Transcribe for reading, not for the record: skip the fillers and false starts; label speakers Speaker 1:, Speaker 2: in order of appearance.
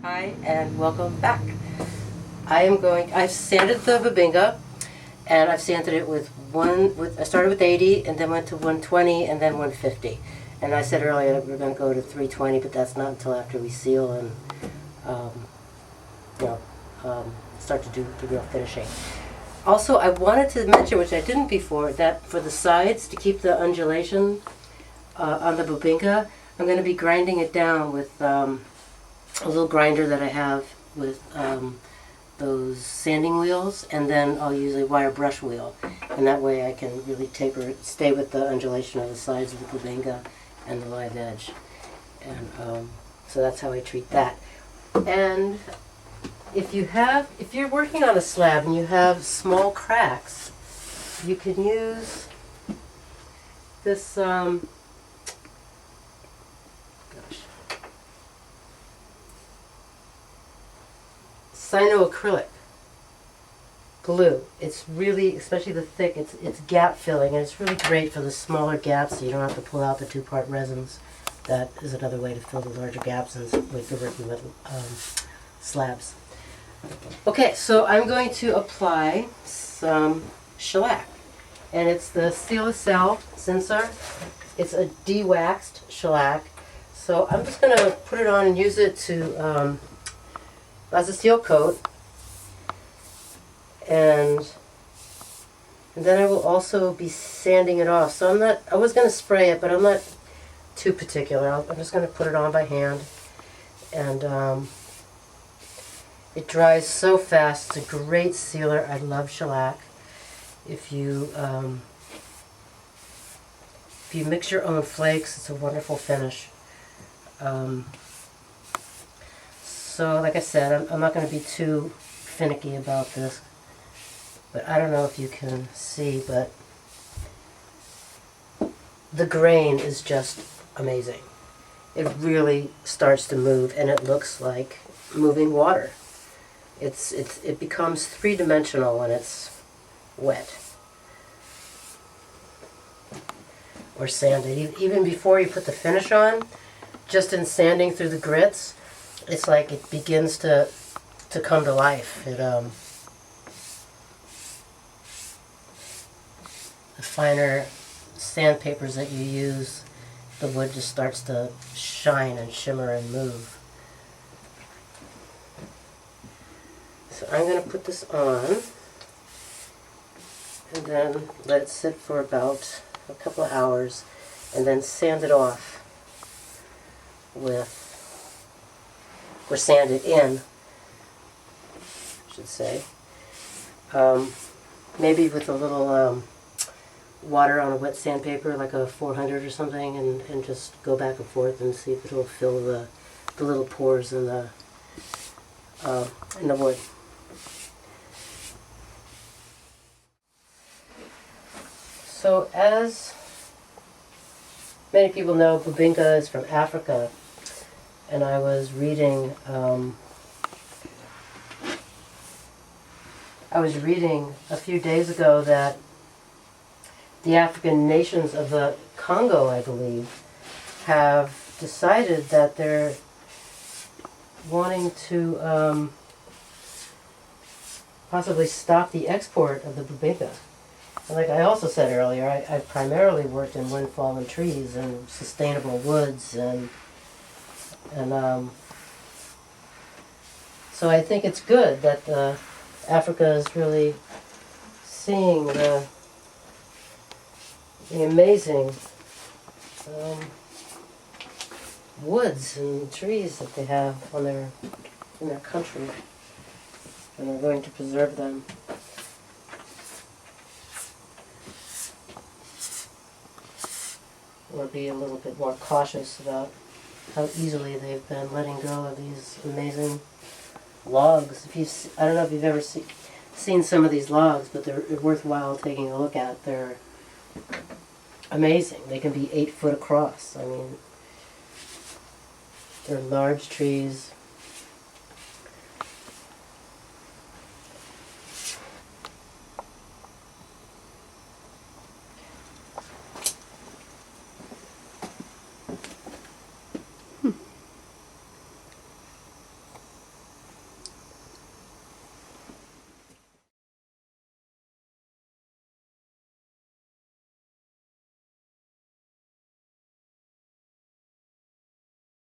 Speaker 1: Hi and welcome back. I've sanded the Bubinga, and I've sanded it I started with 80 and then went to 120 and then 150. And I said earlier that we're going to go to 320, but that's not until after we seal and um, you know, start to do the real finishing. Also, I wanted to mention, which I didn't before, that for the sides, to keep the undulation on the Bubinga, I'm going to be grinding it down with a little grinder that I have with those sanding wheels, and then I'll use a wire brush wheel, and that way I can really stay with the undulation of the sides of the Bubinga and the live edge. And so that's how I treat that. And if you're working on a slab and you have small cracks, you can use this cyanoacrylic glue. It's really, especially the thick, it's gap filling, and it's really great for the smaller gaps, so you don't have to pull out the two-part resins. That is another way to fill the larger gaps and like you're working with slabs. Okay, so I'm going to apply some shellac, and it's the Seal-A-Cell Sensor. It's a de-waxed shellac, so I'm just going to put it on and use it to as a seal coat, and then I will also be sanding it off. So I was going to spray it, but I'm not too particular. I'm just going to put it on by hand, and it dries so fast. It's a great sealer. I love shellac. If you mix your own flakes, it's a wonderful finish. So like I said, I'm not going to be too finicky about this, but I don't know if you can see, but the grain is just amazing. It really starts to move, and it looks like moving water. It becomes three-dimensional when it's wet or sanded. Even before you put the finish on, just in sanding through the grits, it's like it begins to come to life. The finer sandpapers that you use, the wood just starts to shine and shimmer and move. So I'm going to put this on and then let it sit for about a couple of hours, and then sand it off or sand it in, I should say. Maybe with a little water on a wet sandpaper, like a 400 or something, and just go back and forth and see if it'll fill the little pores in the wood. So as many people know, Bubinga is from Africa, and I was reading a few days ago that the African nations of the Congo, I believe, have decided that they're wanting to possibly stop the export of the Bubinga. Like I also said earlier, I primarily worked in wind-fallen trees and sustainable woods, and so I think it's good that Africa is really seeing the amazing woods and trees that they have in their country, and they're going to preserve them. Or be a little bit more cautious about how easily they've been letting go of these amazing logs. I don't know if you've ever seen some of these logs, but they're worthwhile taking a look at. They're amazing. They can be 8 foot across. I mean, they're large trees,